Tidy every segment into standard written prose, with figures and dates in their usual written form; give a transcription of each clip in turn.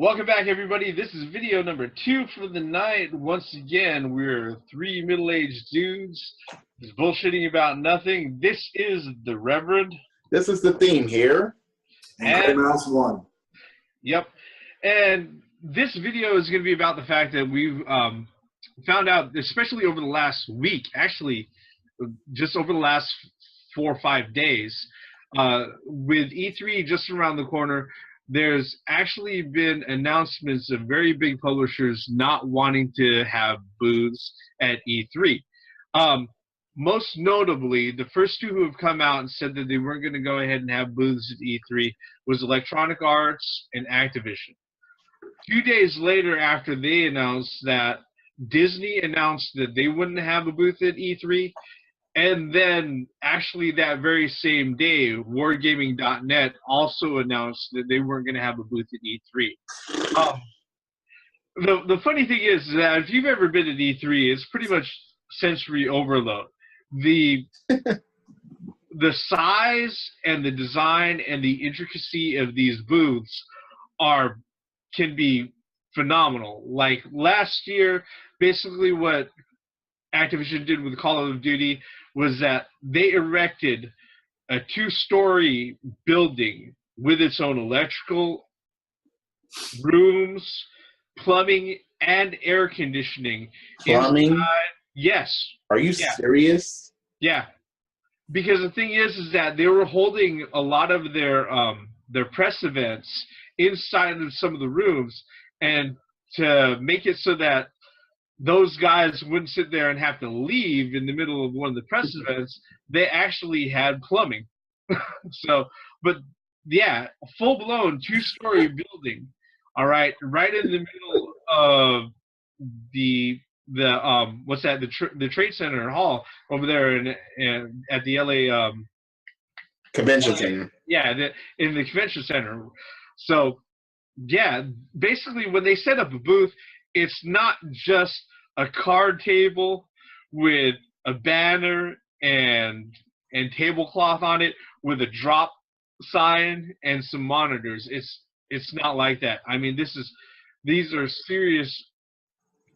Welcome back, everybody. This is video number 2 for the night. Once again, we're 3 middle-aged dudes just bullshitting about nothing. This is the Reverend. This is the theme here. And Graymouse 1. Yep. And this video is going to be about the fact that we've found out, especially over the last week, actually, just over the last 4 or 5 days, with E3 just around the corner, there's actually been announcements of very big publishers not wanting to have booths at E3. Most notably, the first two who have come out and said that they weren't going to go ahead and have booths at E3 was Electronic Arts and Activision. 2 days later, after they announced that, Disney announced that they wouldn't have a booth at E3. And then, actually, that very same day, Wargaming.net also announced that they weren't going to have a booth at E3. The funny thing is that if you've ever been at E3, it's pretty much sensory overload. The size and the design and the intricacy of these booths can be phenomenal. Like last year, basically what Activision did with Call of Duty was that they erected a 2-story building with its own electrical, rooms, plumbing, and air conditioning. Plumbing? Inside. Yes. Are you serious? Yeah. Because the thing is that they were holding a lot of their press events inside of some of the rooms, and to make it so that those guys wouldn't sit there and have to leave in the middle of one of the press events, they actually had plumbing. But yeah, a full-blown 2-story building, all right, right in the middle of the Trade Center Hall over there at the LA Convention Center. Yeah, in the Convention Center. So yeah, basically when they set up a booth, it's not just a card table with a banner and tablecloth on it with a drop sign and some monitors. It's not like that. I mean, these are serious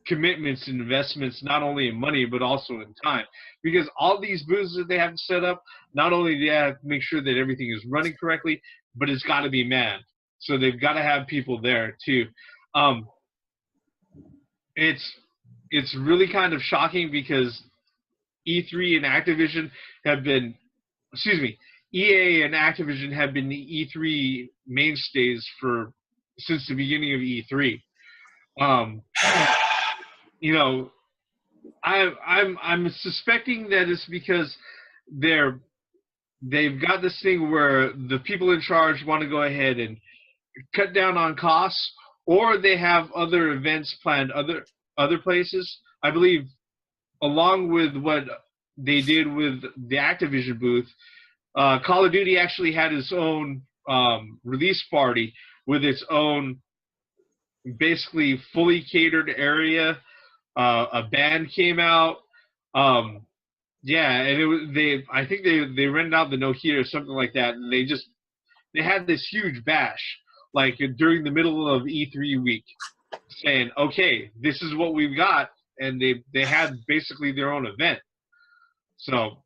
commitments and investments, not only in money but also in time, because all these booths that they have to set up, not only do they have to make sure that everything is running correctly, but it's got to be manned. So they've got to have people there too. It's really kind of shocking because E3 and Activision have been, EA and Activision have been the E3 mainstays since the beginning of E3. You know, I'm suspecting that it's because they've got this thing where the people in charge want to go ahead and cut down on costs, or they have other events planned other places. I believe, along with what they did with the Activision booth, Call of Duty actually had its own release party with its own basically fully catered area. A band came out. Yeah, and I think they rented out the No-Heat or something like that, and they had this huge bash like during the middle of E3 week, saying, okay, this is what we've got, and they had basically their own event. So,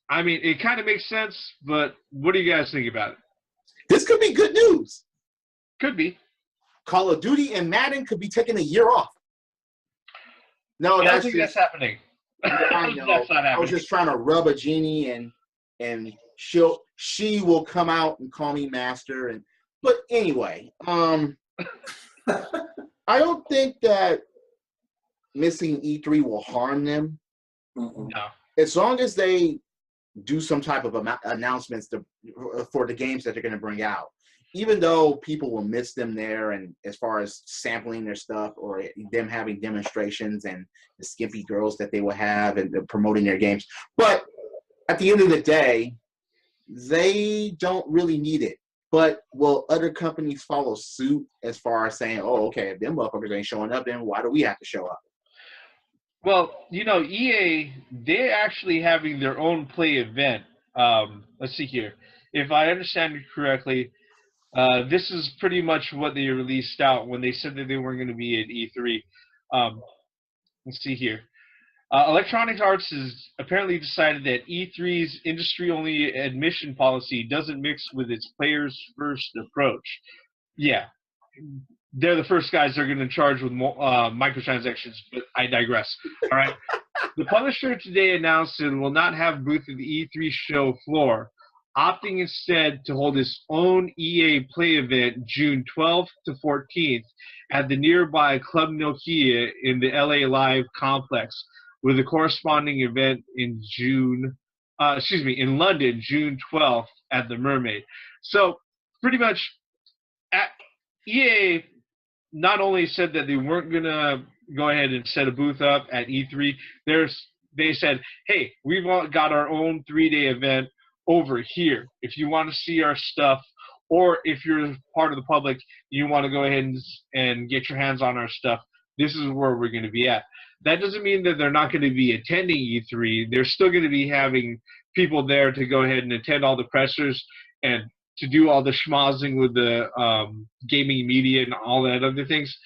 I mean, it kind of makes sense, but what do you guys think about it? This could be good news. Could be. Call of Duty and Madden could be taking a year off. No, I don't think that's happening. I know. That's not happening. I was just trying to rub a genie, and she will come out and call me master. But anyway, I don't think that missing E3 will harm them. Mm-mm. No. As long as they do some type of announcements for the games that they're going to bring out. Even though people will miss them there, and as far as sampling their stuff or them having demonstrations and the skimpy girls that they will have and promoting their games. But at the end of the day, they don't really need it. But will other companies follow suit as far as saying, oh, okay, if them motherfuckers ain't showing up, then why do we have to show up? Well, you know, EA, they're actually having their own play event. Let's see here. If I understand it correctly, This is pretty much what they released out when they said that they weren't going to be at E3. Let's see here. Electronic Arts has apparently decided that E3's industry-only admission policy doesn't mix with its players-first approach. Yeah, they're the first guys that are going to charge with microtransactions, but I digress. All right. The publisher today announced it will not have a booth at the E3 show floor, opting instead to hold its own EA Play event June 12th to 14th at the nearby Club Nokia in the LA Live complex, with a corresponding event in London, June 12th at the Mermaid. So pretty much, EA not only said that they weren't going to go ahead and set a booth up at E3, they said, hey, we've got our own 3-day event over here. If you want to see our stuff, or if you're part of the public, you want to go ahead and get your hands on our stuff, this is where we're going to be at. That doesn't mean that they're not going to be attending E3. They're still going to be having people there to go ahead and attend all the pressers and to do all the schmozzing with the gaming media and all that other things.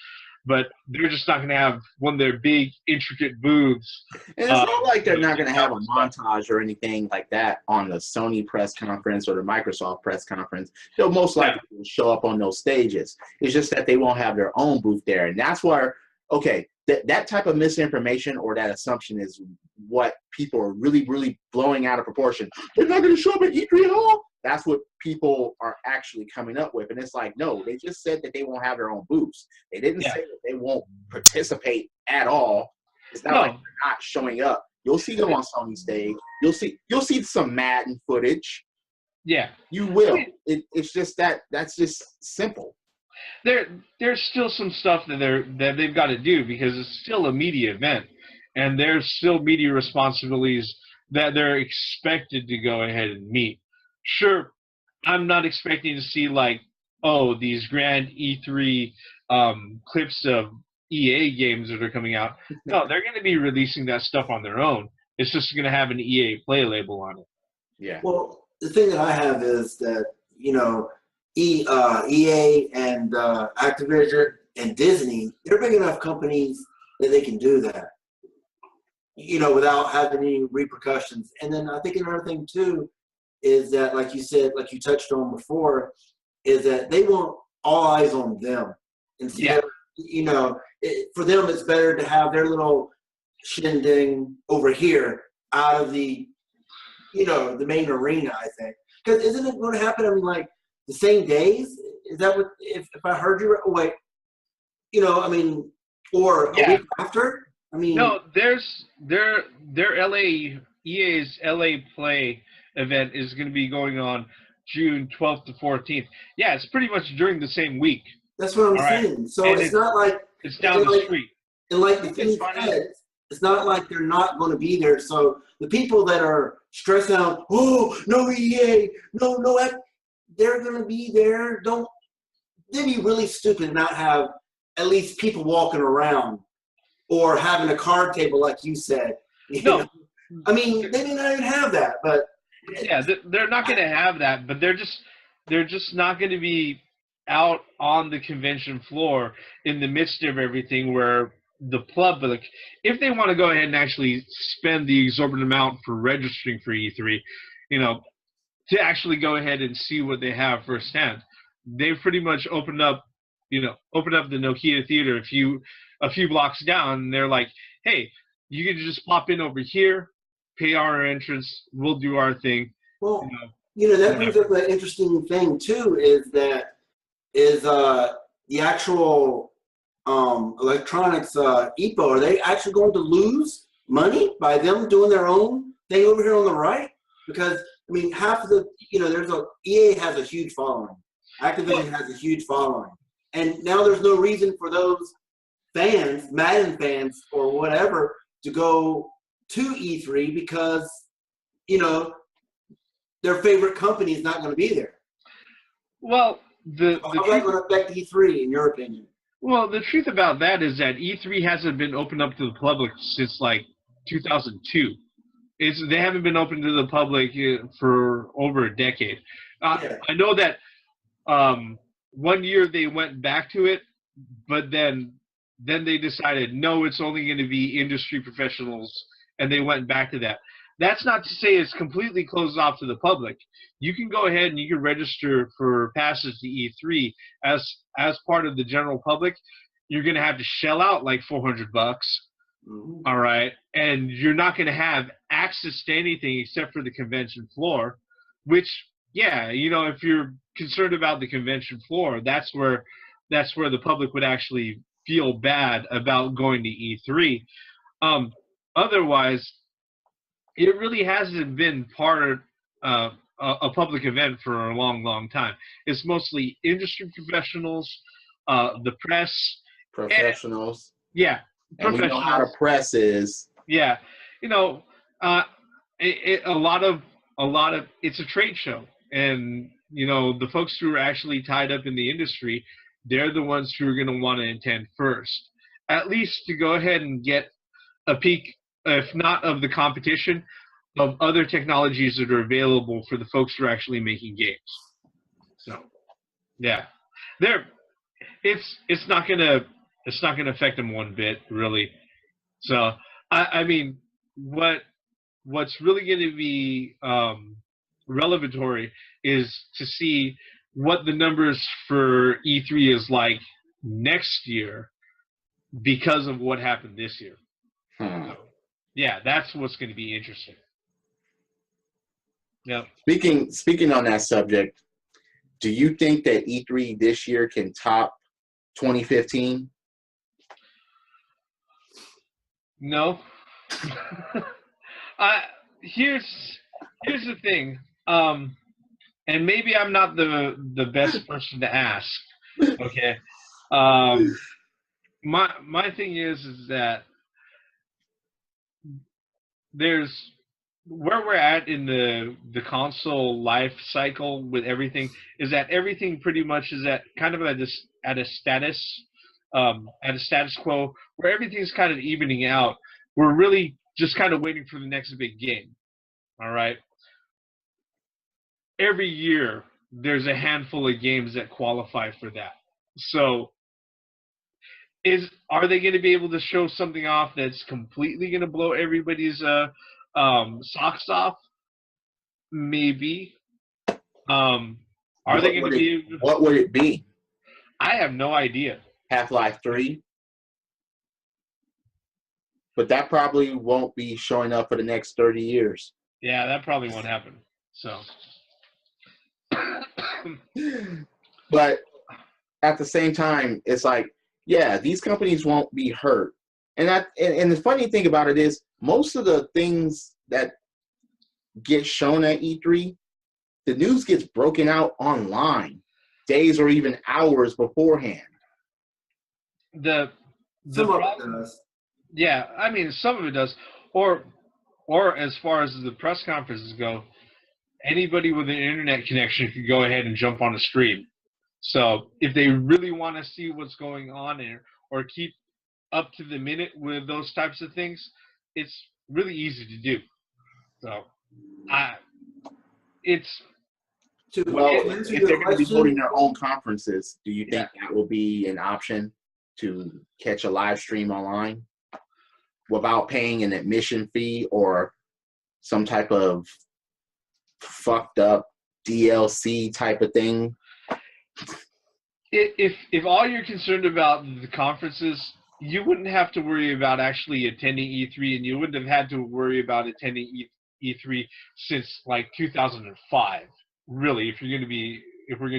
But they're just not going to have one of their big, intricate booths. And it's not like they're not going to have a montage or anything like that on the Sony press conference or the Microsoft press conference. They'll most likely show up on those stages. It's just that they won't have their own booth there. And that's where, okay, that type of misinformation or that assumption is what people are really, really blowing out of proportion. They're not going to show up at E3 at all. That's what people are actually coming up with. And it's like, no, they just said that they won't have their own booths. They didn't say that they won't participate at all. It's not like they're not showing up. You'll see them on Sony stage. You'll see some Madden footage. Yeah. You will. It's just that's just simple. There's still some stuff that they've got to do because it's still a media event, and there's still media responsibilities that they're expected to go ahead and meet. Sure, I'm not expecting to see these grand E3 clips of EA games that are coming out. No, they're going to be releasing that stuff on their own. It's just going to have an EA Play label on it. Yeah. Well, the thing that I have is that, EA and Activision and Disney, they're big enough companies that they can do that, without having any repercussions. And then I think another thing, too, is that, like you said, like you touched on before, is that they want all eyes on them. Instead of, for them, it's better to have their little shindig over here out of the, the main arena, I think. Because isn't it going to happen, the same days? Is that what, if I heard you right? Oh, wait, or a week after? No, there's their EA's LA Play event is going to be going on June 12th to 14th. Yeah, it's pretty much during the same week. That's what I'm saying. So it's not like it's down the street. And like the thing said, it's not like they're not going to be there. So the people that are stressed out, oh, no EA, no, they're going to be there. They'd be really stupid to not have at least people walking around or having a card table, like you said. No. They may not even have that, but. Yeah, they're not going to have that, but they're just not going to be out on the convention floor in the midst of everything where the public, if they want to go ahead and actually spend the exorbitant amount for registering for E3, to actually go ahead and see what they have firsthand. They've pretty much opened up the Nokia Theater a few blocks down, and they're like, hey, you can just pop in over here, pay our entrance, we'll do our thing. Well, that brings up an interesting thing too, is the actual electronics EPO, are they actually going to lose money by them doing their own thing over here on the right? Because half of the EA has a huge following, Activision has a huge following, and now there's no reason for those fans, Madden fans or whatever, to go to E3 because, their favorite company is not going to be there. Well, how's that going to affect E3 in your opinion? Well, the truth about that is that E3 hasn't been opened up to the public since 2002. They haven't been open to the public for over a decade. I know that one year they went back to it, but then they decided, no, it's only going to be industry professionals, and they went back to that. That's not to say it's completely closed off to the public. You can go ahead and you can register for passes to E3 as part of the general public. You're going to have to shell out like $400. All right, and you're not going to have access to anything except for the convention floor, which, yeah, you know, if you're concerned about the convention floor, that's where the public would actually feel bad about going to E3. Otherwise, it really hasn't been part of a public event for a long, long time. It's mostly industry professionals, the press, Professionals. Yeah. And we know how the press is. Yeah, you know, a lot of it's a trade show, and you know the folks who are actually tied up in the industry, they're the ones who are going to want to attend first, at least to go ahead and get a peek, if not of the competition, of other technologies that are available for the folks who are actually making games. So, yeah, it's not gonna affect them one bit, really. So, I mean, what's really going to be revelatory is to see what the numbers for E3 is like next year because of what happened this year. So, yeah, that's what's going to be interesting. Yeah. Speaking on that subject, do you think that E3 this year can top 2015? No. Here's the thing, and maybe I'm not the best person to ask. Okay. My thing is that there's where we're at in the console life cycle with everything is that everything pretty much is at kind of at a status quo where everything's kind of evening out. We're really just kind of waiting for the next big game. All right. Every year there's a handful of games that qualify for that. So are they going to be able to show something off that's completely going to blow everybody's socks off? Maybe. Are they going to be able to... What would it be? I have no idea. Half-Life 3? But that probably won't be showing up for the next 30 years. Yeah, that probably won't happen. So, but at the same time, it's like, yeah, these companies won't be hurt. And the funny thing about it is, most of the things that get shown at E3, the news gets broken out online, days or even hours beforehand. Some of it does. Yeah, I mean, some of it does. Or as far as the press conferences go, anybody with an internet connection could go ahead and jump on a stream. So if they really want to see what's going on or keep up to the minute with those types of things, it's really easy to do. So, if they're going to be holding their own conferences, do you think that will be an option to catch a live stream online without paying an admission fee or some type of fucked up DLC type of thing? If all you're concerned about the conferences, you wouldn't have to worry about actually attending E3, and you wouldn't have had to worry about attending E3 since like 2005. Really, if we're going to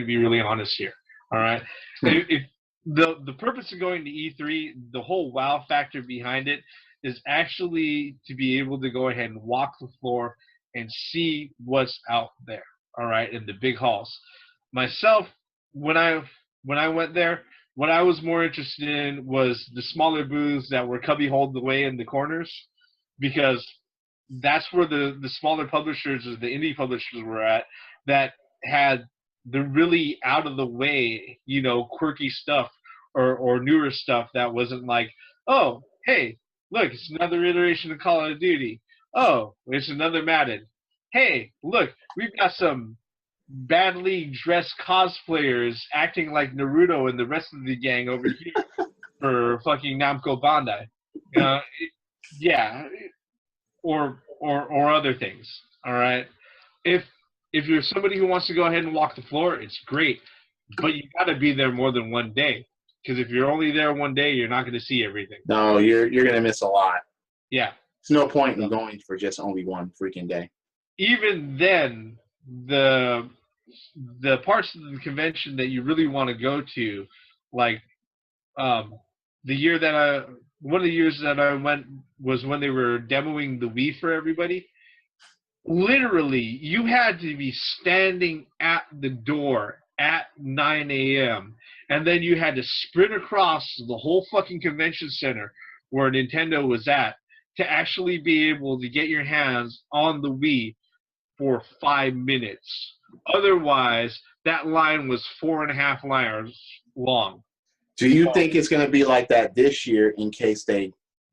be really honest here, all right. If the purpose of going to E3, the whole wow factor behind it is actually to be able to go ahead and walk the floor and see what's out there, all right, in the big halls. Myself, when I went there, what I was more interested in was the smaller booths that were cubby-holed away in the corners, because that's where the smaller publishers or the indie publishers were at that had the really out-of-the-way, you know, quirky stuff or newer stuff that wasn't like, oh, hey, look, it's another iteration of Call of Duty. Oh, it's another Madden. Hey, look, we've got some badly dressed cosplayers acting like Naruto and the rest of the gang over here for fucking Namco Bandai. Yeah, or other things. All right. If you're somebody who wants to go ahead and walk the floor, it's great, but you got to be there more than one day. Because if you're only there one day, you're not going to see everything. No, you're gonna miss a lot. Yeah. There's no point in going for just only one freaking day. Even then, the parts of the convention that you really want to go to, like the year that one of the years that I went was when they were demoing the Wii for everybody. Literally, you had to be standing at the door at 9 a.m. and then you had to sprint across the whole fucking convention center where Nintendo was at to actually be able to get your hands on the Wii for 5 minutes. Otherwise, that line was 4.5 miles long. Do you think it's going to be like that this year in case they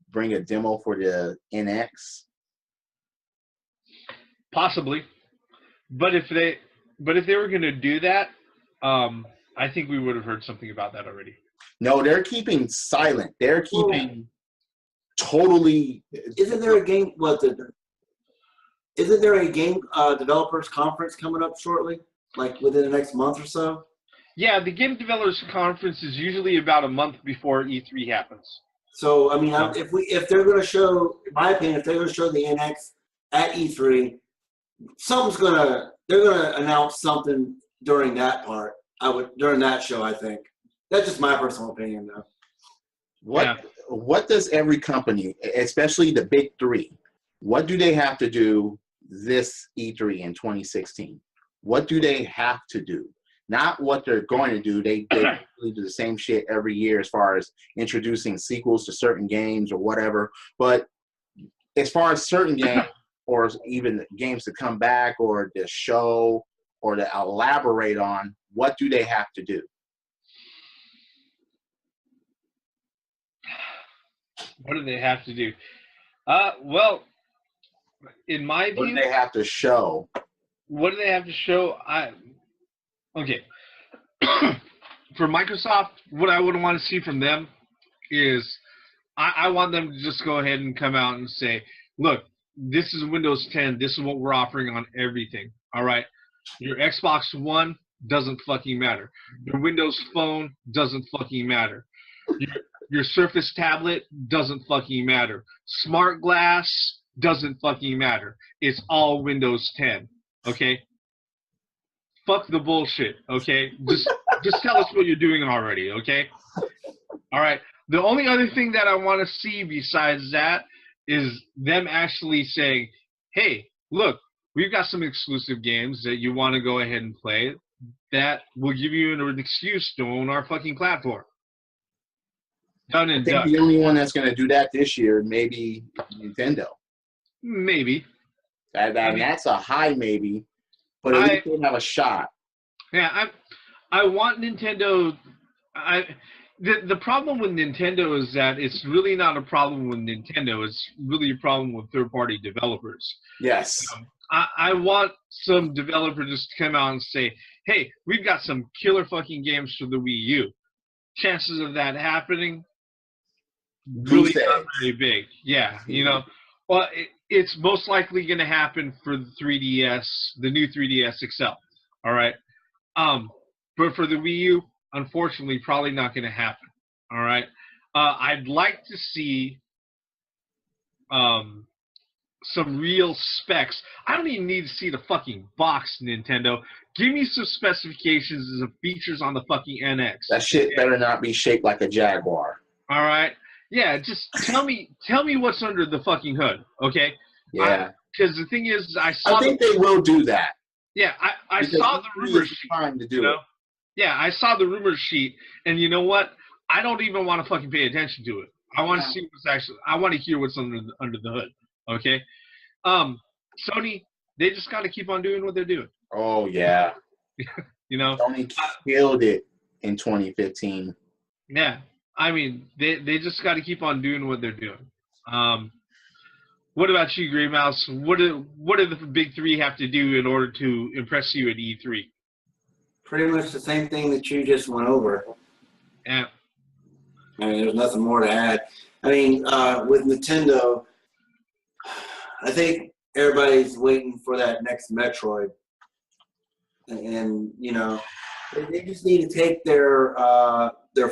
bring a demo for the NX? Possibly. But if they were going to do that, I think we would have heard something about that already. No, they're keeping silent. They're keeping totally. Isn't there a game? Isn't there a game developers conference coming up shortly? Like within the next month or so? Yeah, the Game Developers Conference is usually about a month before E3 happens. So, I mean, if they're going to show, in my opinion, if they're going to show the NX at E3, they're going to announce something during that part. During that show, I think. That's just my personal opinion, though. What does every company, especially the big three, what do they have to do this E3 in 2016? What do they have to do? Not what they're going to do. They do the same shit every year as far as introducing sequels to certain games or whatever. But as far as certain games or even games to come back or to show or to elaborate on, what do they have to do? What do they have to do? Well, in my view, what do they have to show? What do they have to show? Okay. For Microsoft, what I would want to see from them is I want them to just go ahead and come out and say, look, this is Windows 10. This is what we're offering on everything. All right. Your Xbox One doesn't fucking matter. Your Windows Phone doesn't fucking matter. Your Surface tablet doesn't fucking matter. Smart Glass doesn't fucking matter. It's all Windows 10. Okay? Fuck the bullshit, okay? Just tell us what you're doing already, okay? All right. The only other thing that I want to see besides that is them actually saying, hey, look, we've got some exclusive games that you want to go ahead and play that will give you an excuse to own our fucking platform. Done and done. I think the only one that's going to do that this year may be Nintendo. Maybe. That's a high maybe, but at least they have a shot. Yeah, I want Nintendo. The problem with Nintendo is that it's really not a problem with Nintendo. It's really a problem with third-party developers. Yes. I want some developers to come out and say, hey, we've got some killer fucking games for the Wii U. Chances of that happening, really not very big. Yeah, you know. Well, it's most likely going to happen for the 3DS, the new 3DS XL. All right. But for the Wii U, unfortunately, probably not going to happen. All right. I'd like to see some real specs. I don't even need to see the fucking box, Nintendo. Give me some specifications and some features on the fucking NX. That shit better not be shaped like a Jaguar. All right. Yeah, just tell me what's under the fucking hood, okay? Yeah. Because the thing is, I think they will do that. Yeah, I saw the rumor sheet. Trying to do it. Yeah, I saw the rumor sheet, and you know what? I don't even want to fucking pay attention to it. I want to see what's actually. I want to hear what's under the hood. Okay. Sony, they just got to keep on doing what they're doing. Oh yeah. You know. Sony killed it in 2015. Yeah. I mean, they just got to keep on doing what they're doing. What about you, Graymouse? What do the big three have to do in order to impress you at E3? Pretty much the same thing that you just went over. Yeah. I mean, there's nothing more to add. I mean, with Nintendo, I think everybody's waiting for that next Metroid. And you know, they just need to take their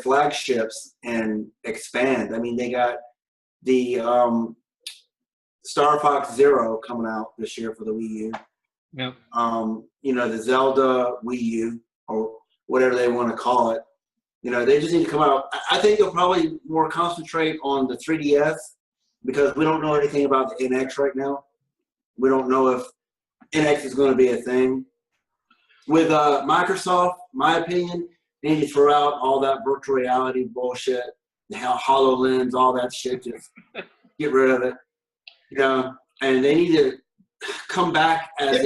flagships and expand. I mean, they got the Star Fox Zero coming out this year for the Wii U. Yep. You know, the Zelda Wii U, or whatever they want to call it. You know, they just need to come out. I think they'll probably more concentrate on the 3DS because we don't know anything about the NX right now. We don't know if NX is going to be a thing. With Microsoft, my opinion, they need to throw out all that virtual reality bullshit, the HoloLens, all that shit. Just get rid of it. You know, and they need to come back as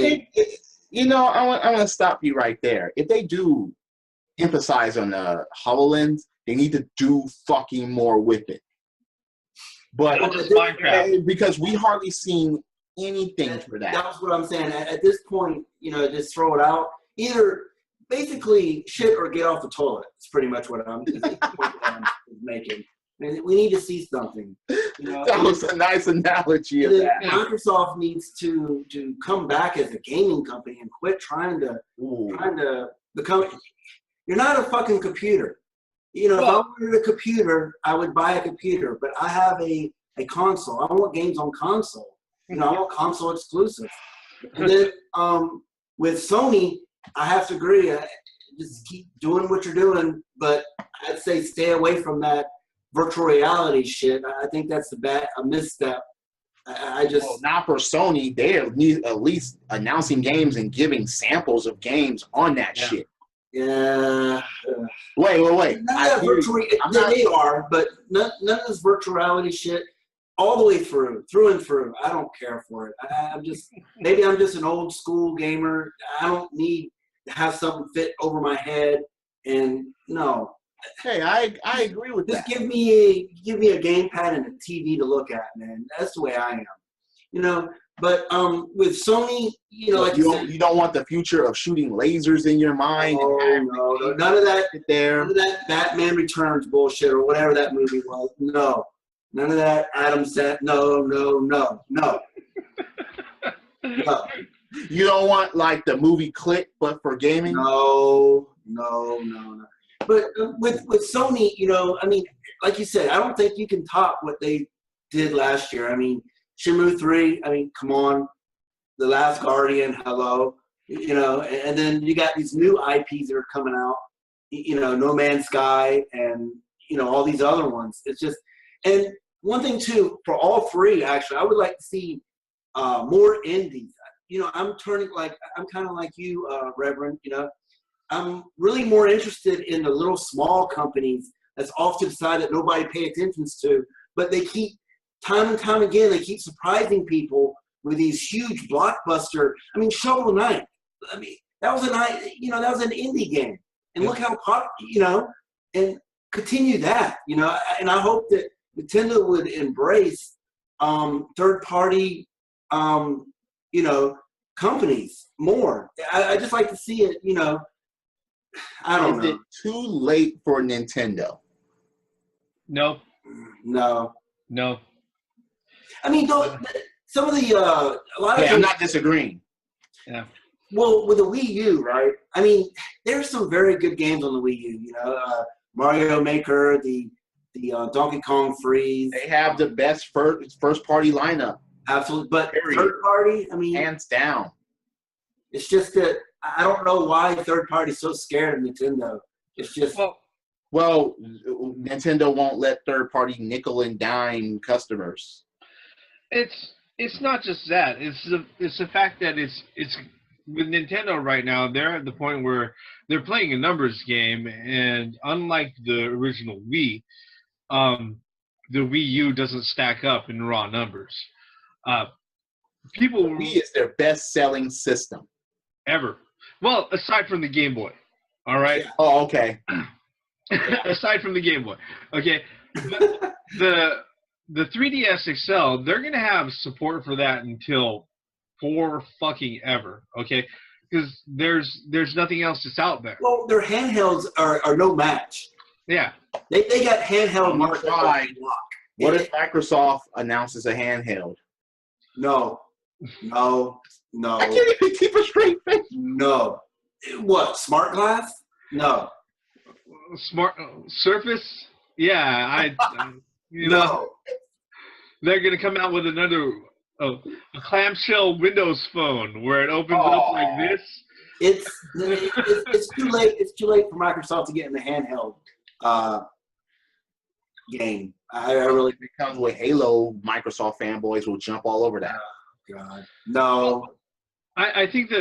you know, I want to stop you right there. If they do emphasize on the HoloLens, they need to do fucking more with it. But because we hardly seen anything for that. That's what I'm saying. At this point, you know, just throw it out. Either basically shit or get off the toilet. It's pretty much what I'm making. And we need to see something. You know, that was a nice analogy of that. Microsoft needs to come back as a gaming company and quit trying to become. You're not a fucking computer. You know, if I wanted a computer, I would buy a computer. But I have a console. I want games on console. You know, I want console exclusive. And then with Sony, I have to agree. Just keep doing what you're doing, but I'd say stay away from that virtual reality shit. I think that's a misstep. Not for Sony. They're at least announcing games and giving samples of games on that shit. Yeah. Wait. They are, but none of this virtual reality shit. All the way through and through. I don't care for it. Maybe I'm just an old school gamer. I don't need to have something fit over my head. And no. Hey, I agree with that. Just give me a gamepad and a TV to look at, man. That's the way I am. You know, but with Sony, you know, you don't want the future of shooting lasers in your mind. No, none of that. None of that Batman Returns bullshit or whatever that movie was. No. None of that. Adam said no. No. You don't want like the movie Click, but for gaming? No. But with Sony, you know, I mean, like you said, I don't think you can top what they did last year. I mean, Shenmue 3, I mean, come on. The Last Guardian, hello. You know, and then you got these new IPs that are coming out. You know, No Man's Sky and, you know, all these other ones. It's just, and one thing too, for all three, actually, I would like to see more indies. You know, I'm kind of like you, Reverend, you know. I'm really more interested in the little small companies that's off to the side that nobody pays attention to, but they keep, time and time again, they keep surprising people with these huge blockbuster. I mean, Shovel Knight. I mean, that was an indie game. And look how popular, you know, and continue that, you know, and I hope that Nintendo would embrace third-party, you know, companies more. I just like to see it, you know. I don't know. Is it too late for Nintendo? No. I mean, some of the a lot of I'm not disagreeing. Yeah. Well, with the Wii U, right? I mean, there's some very good games on the Wii U. You know, Mario Maker, the Donkey Kong Freeze. They have the best first party lineup. Absolutely, but third party, I mean, hands down. It's just that I don't know why third party's so scared of Nintendo. It's just well, Nintendo won't let third party nickel and dime customers. It's not just that. It's the fact that it's with Nintendo right now. They're at the point where they're playing a numbers game, and unlike the original Wii, the Wii U doesn't stack up in raw numbers. Wii is their best-selling system ever. Well, aside from the Game Boy, all right. Yeah. Oh, okay. Aside from the Game Boy, okay. The the 3DS XL, they're gonna have support for that until for fucking ever. Okay, because there's nothing else that's out there. Well, their handhelds are no match. Yeah. They got handheld market. What if Microsoft announces a handheld? No. I can't even keep a straight face. No. What? Smart glass? No. Smart Surface? Yeah, you know, No. they're gonna come out with another a clamshell Windows phone where it opens up like this. It's too late. It's too late for Microsoft to get in the handheld game. I really think it comes with Halo. Microsoft fanboys will jump all over that. Oh, God. No. I think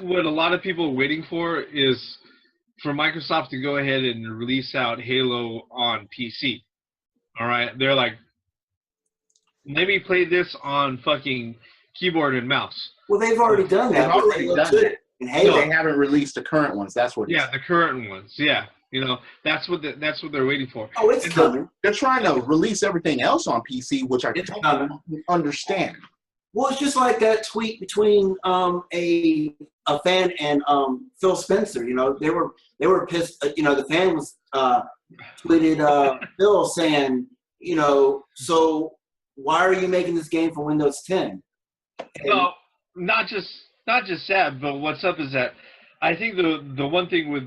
what a lot of people are waiting for is for Microsoft to go ahead and release out Halo on PC. All right, they're like, let me play this on fucking keyboard and mouse. Well, they've already done that. They've already done it. And Halo. They haven't released the current ones. That's what. Yeah, the current ones. Yeah, you know, that's what they're waiting for. Oh, it's coming. They're trying to release everything else on PC, which I don't understand. Well, it's just like that tweet between a fan and Phil Spencer. You know, they were pissed. You know, the fan was tweeted Phil saying, you know, so why are you making this game for Windows 10? Well, not just that, but what's up is that I think the one thing with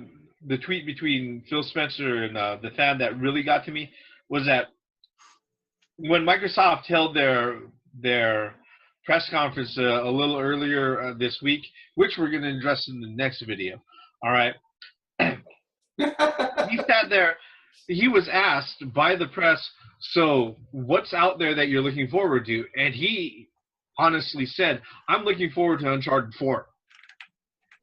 the tweet between Phil Spencer and the fan that really got to me was that when Microsoft held their press conference a little earlier this week, which we're going to address in the next video. All right. He sat there. He was asked by the press, so what's out there that you're looking forward to? And he honestly said, I'm looking forward to Uncharted 4.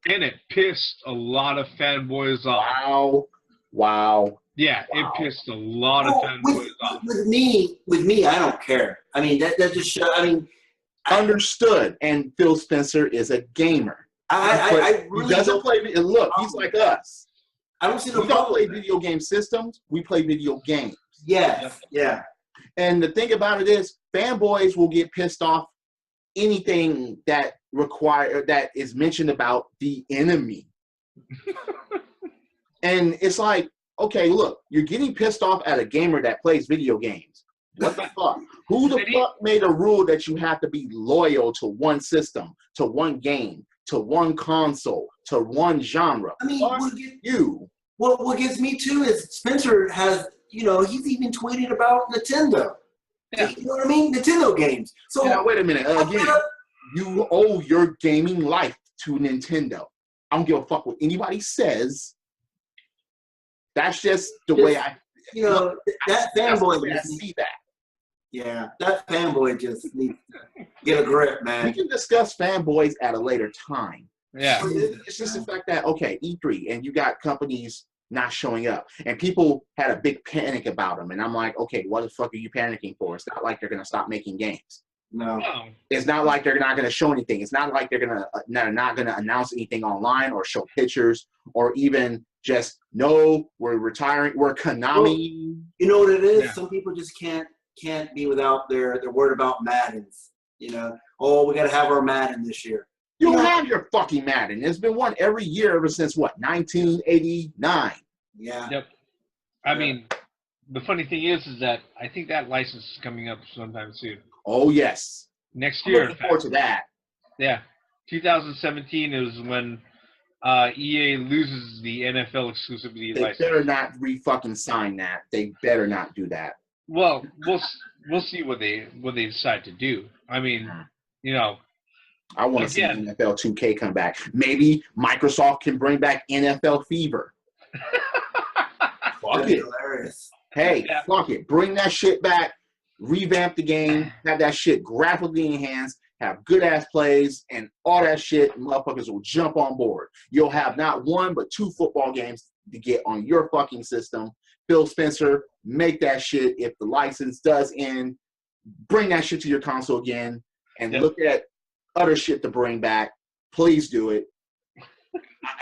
And it pissed a lot of fanboys off. Wow. Yeah, it pissed a lot of fanboys off. With me, I don't care. I mean, that just shows, I mean, understood. And Phil Spencer is a gamer. I really he doesn't play. Look, he's like us. I don't see the We don't play video game systems. We play video games. Yeah. And the thing about it is, fanboys will get pissed off anything that is mentioned about the enemy. And it's like, okay, look, you're getting pissed off at a gamer that plays video games. What the fuck? Who the fuck made a rule that you have to be loyal to one system, to one game, to one console, to one genre? I mean, what gets me too is Spencer has, you know, he's even tweeted about Nintendo. Yeah. You know what I mean? Nintendo games. So now, wait a minute. Again, you owe your gaming life to Nintendo. I don't give a fuck what anybody says. That's just the way I, you know, that fanboy. I see that. Yeah, that fanboy just needs to get a grip, man. We can discuss fanboys at a later time. Yeah. It's just the fact that, okay, E3, and you got companies not showing up. And people had a big panic about them. And I'm like, okay, what the fuck are you panicking for? It's not like they're going to stop making games. No. It's not like they're not going to show anything. It's not like they're not going to announce anything online or show pictures or even just, no, we're retiring. We're Konami. Well, you know what it is? Yeah. Some people just can't be without their word about Maddens. You know, oh, we got to have our Madden this year. You don't have your fucking Madden. There's been one every year ever since, what, 1989? Yeah. Yep. I mean, the funny thing is that I think that license is coming up sometime soon. Oh, yes. Next I'm year. looking forward to that. Yeah. 2017 is when EA loses the NFL exclusivity They license. better not re-fucking sign that. They better not do that. Well, we'll see what they decide to do. I mean, you know, I want to see NFL 2K come back. Maybe Microsoft can bring back NFL Fever. Fuck it. Hilarious. Hey, fuck it. Bring that shit back. Revamp the game. Have that shit graphically enhanced. Have good-ass plays. And all that shit, motherfuckers will jump on board. You'll have not one but 2 football games to get on your fucking system. Phil Spencer, make that shit. If the license does end, bring that shit to your console again. And look at other shit to bring back. Please do it.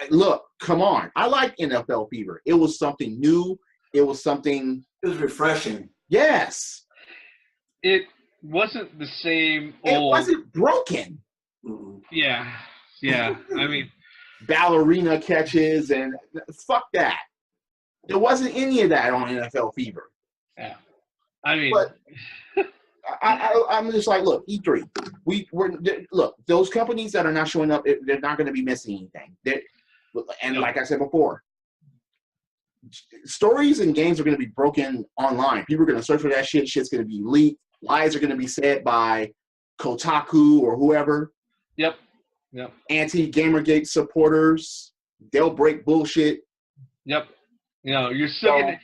Look, come on. I like NFL Fever. It was something new. It was something. It was refreshing. Yes. it wasn't the same It old. wasn't broken. Yeah, yeah. I mean, Ballerina catches and fuck that. There wasn't any of that on NFL Fever. yeah. I mean, But I'm just like, look, E3. Look, those companies that are not showing up, they're not going to be missing anything. And like I said before, stories and games are going to be broken online. People are going to search for that shit. Shit's going to be leaked. Lies are going to be said by Kotaku or whoever. Yep. Anti-Gamergate supporters, they'll break bullshit. Yep. You're still gonna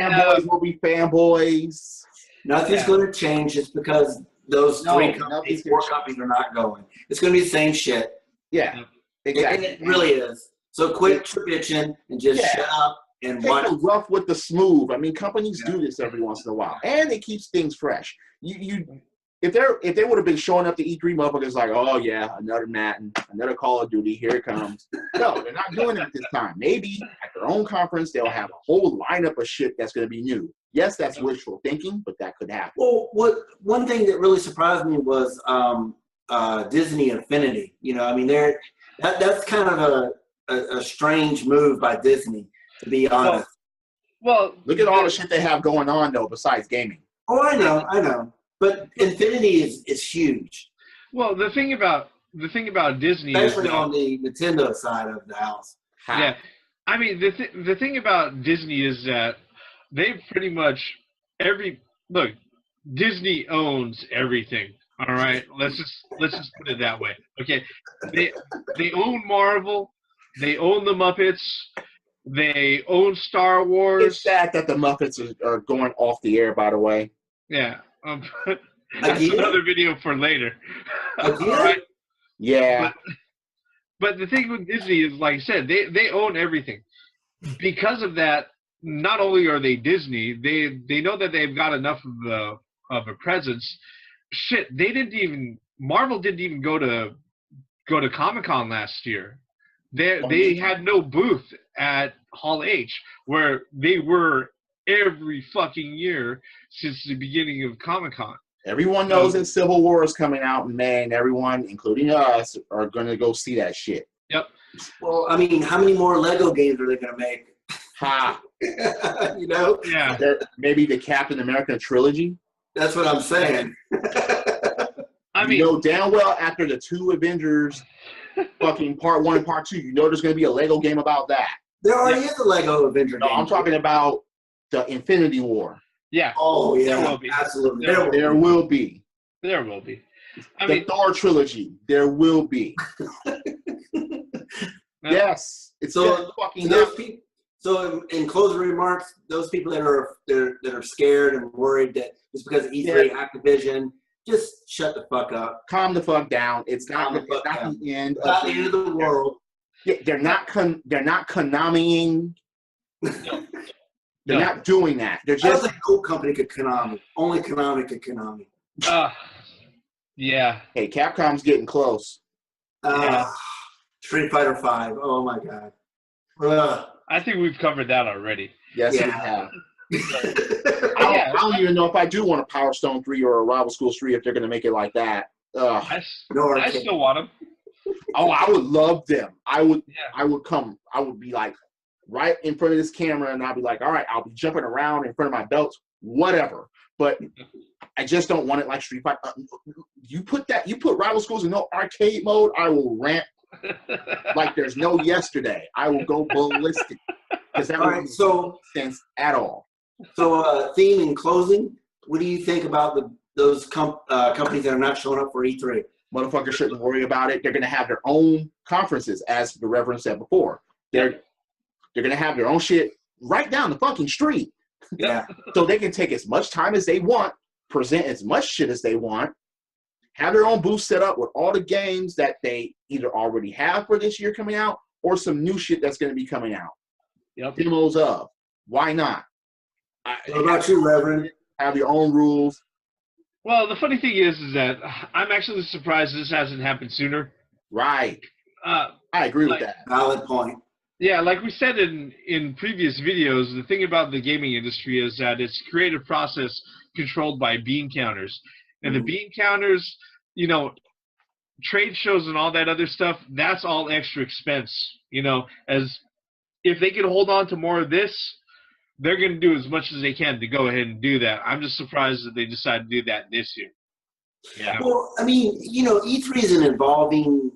have fanboys will be fanboys. Nothing's going to change just because those four companies are not going. It's going to be the same shit. Yeah, exactly. And it really is. So quit bitching and just shut up and take the rough with the smooth. I mean, companies do this every once in a while, and it keeps things fresh. If they would have been showing up to E3, motherfuckers like, oh yeah, another Madden, another Call of Duty, here it comes. No, they're not doing that this time. Maybe at their own conference, they'll have a whole lineup of shit that's going to be new. Yes, that's wishful thinking, but that could happen. Well, one thing that really surprised me was Disney Infinity. I mean, that's kind of a strange move by Disney, to be honest. Well, look at all the shit they have going on though, besides gaming. Oh, I know. But Infinity is huge. Well, the thing about Disney, especially on the Nintendo side of the house. Yeah, I mean the thing about Disney is that they pretty much Disney owns everything. All right, let's just put it that way. Okay, they own Marvel, they own the Muppets, they own Star Wars. It's sad that the Muppets are going off the air, by the way. Yeah. That's another video for later. All right? Yeah. But the thing with Disney is, like I said, they own everything. Because of that, not only are they Disney, they know that they've got enough of a presence. Shit, Marvel didn't even go to Comic-Con last year. They had no booth at Hall H, where they were every fucking year since the beginning of Comic-Con. Everyone knows that Civil War is coming out in May, and everyone, including us, are going to go see that shit. Yep. Well, I mean, how many more Lego games are they going to make? Ha! Yeah. Maybe the Captain America trilogy? That's what I'm saying. I mean, damn well after the two Avengers, fucking part 1 and part 2, there's going to be a Lego game about that. There already is a Lego Avenger game. I'm talking about the Infinity War. Yeah. Oh, yeah. There will be. Absolutely. There will be. There will be. The Thor trilogy. There will be. Yes. It's so fucking So in closing remarks, those people that are scared and worried that it's because of E3 Activision, just shut the fuck up. Calm the fuck down. It's not the end. It's not the end of the world. Yeah, they're not Konamiing. They're not doing that. They're just like no company could Konami. Only Konami could Konami. Yeah. Hey, Capcom's getting close. Street Fighter V. Oh my god. I think we've covered that already. Yes, we have. I don't even know if I do want a Power Stone 3 or a Rival Schools 3 if they're going to make it like that. I still want them. Oh, I would love them. I would come. I would be like right in front of this camera, and I'll be like, all right, I'll be jumping around in front of my belts, whatever. But I just don't want it like Street Fighter. You put Rival Schools in no arcade mode, I will rant like there's no yesterday. I will go ballistic because that wouldn't make sense at all. So, theme in closing, what do you think about those companies that are not showing up for E3? Motherfuckers shouldn't worry about it. They're going to have their own conferences, as the Reverend said before. They're going to have their own shit right down the fucking street. Yeah. So they can take as much time as they want, present as much shit as they want, have their own booth set up with all the games that they either already have for this year coming out or some new shit that's going to be coming out. Yep. Demos of. Why not? What about you, Reverend? Have your own rules. Well, the funny thing is that I'm actually surprised this hasn't happened sooner. Right. I agree with that. Valid point. Yeah, like we said in previous videos, the thing about the gaming industry is that it's a creative process controlled by bean counters. And the bean counters, you know, trade shows and all that other stuff, that's all extra expense. You know, as if they can hold on to more of this, they're going to do as much as they can to go ahead and do that. I'm just surprised that they decided to do that this year. Yeah. Well, I mean, you know, E3 is an evolving,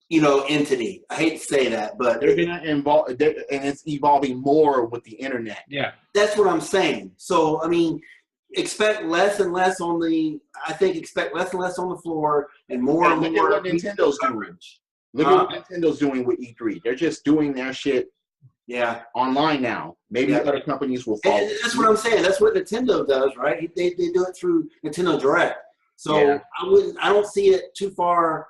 you know, entity. I hate to say that, but They're gonna evolve, and it's evolving more with the internet. Yeah. that's what I'm saying. So, I mean, expect less and less on the. I think expect less and less on the floor and more and Look more. at what Nintendo's doing. Look at what Nintendo's doing with E3. They're just doing their shit online now. Maybe other companies will follow. And that's what I'm saying. That's what Nintendo does, right? They do it through Nintendo Direct. So I don't see it too far,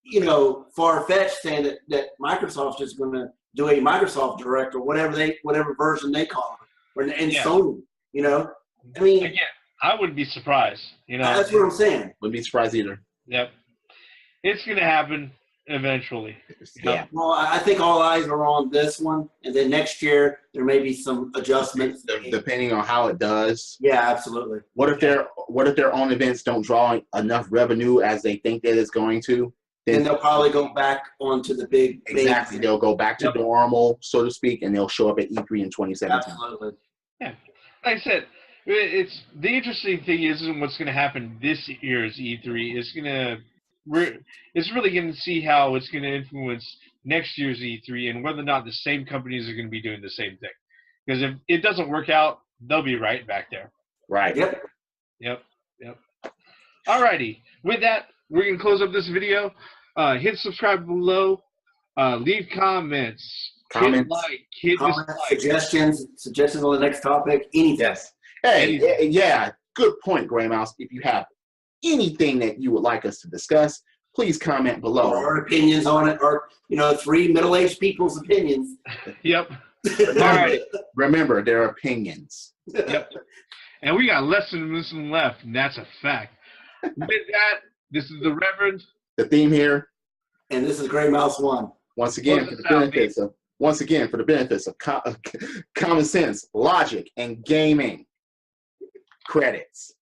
you know, far-fetched saying that Microsoft's just going to do a Microsoft Direct or whatever version they call it, and Sony, you know. I mean, again, I wouldn't be surprised. You know, that's what I'm saying. Wouldn't be surprised either. Yep, it's going to happen eventually. Yeah. Well, I think all eyes are on this one, and then next year there may be some adjustments Depending on how it does. Yeah, absolutely. What if their own events don't draw enough revenue as they think that it's going to? Then they'll probably go back onto the big. Exactly. They'll go back to normal, so to speak, and they'll show up at E3 in 2017. Absolutely. Yeah, like I said, it's the interesting thing isn't what's going to happen this year's E3. It's really going to see how it's going to influence next year's E3 and whether or not the same companies are going to be doing the same thing. Because if it doesn't work out, they'll be right back there. Right. Yep. Alrighty. With that, we're going to close up this video. Hit subscribe below. Leave comments. Hit like. Hit dislike. Suggestions on the next topic. Anything. Yes. Hey, yeah. Good point, Graymouse. If you have anything that you would like us to discuss, please comment below. Or our opinions on it, or, you know, 3 middle-aged people's opinions. Yep. Alright. Remember, they're opinions. Yep. And we got less than this one left, and that's a fact. With that, this is the Reverend. The theme here. And this is Graymouse 1. Once again, for the benefits of common sense, logic, and gaming. Credits.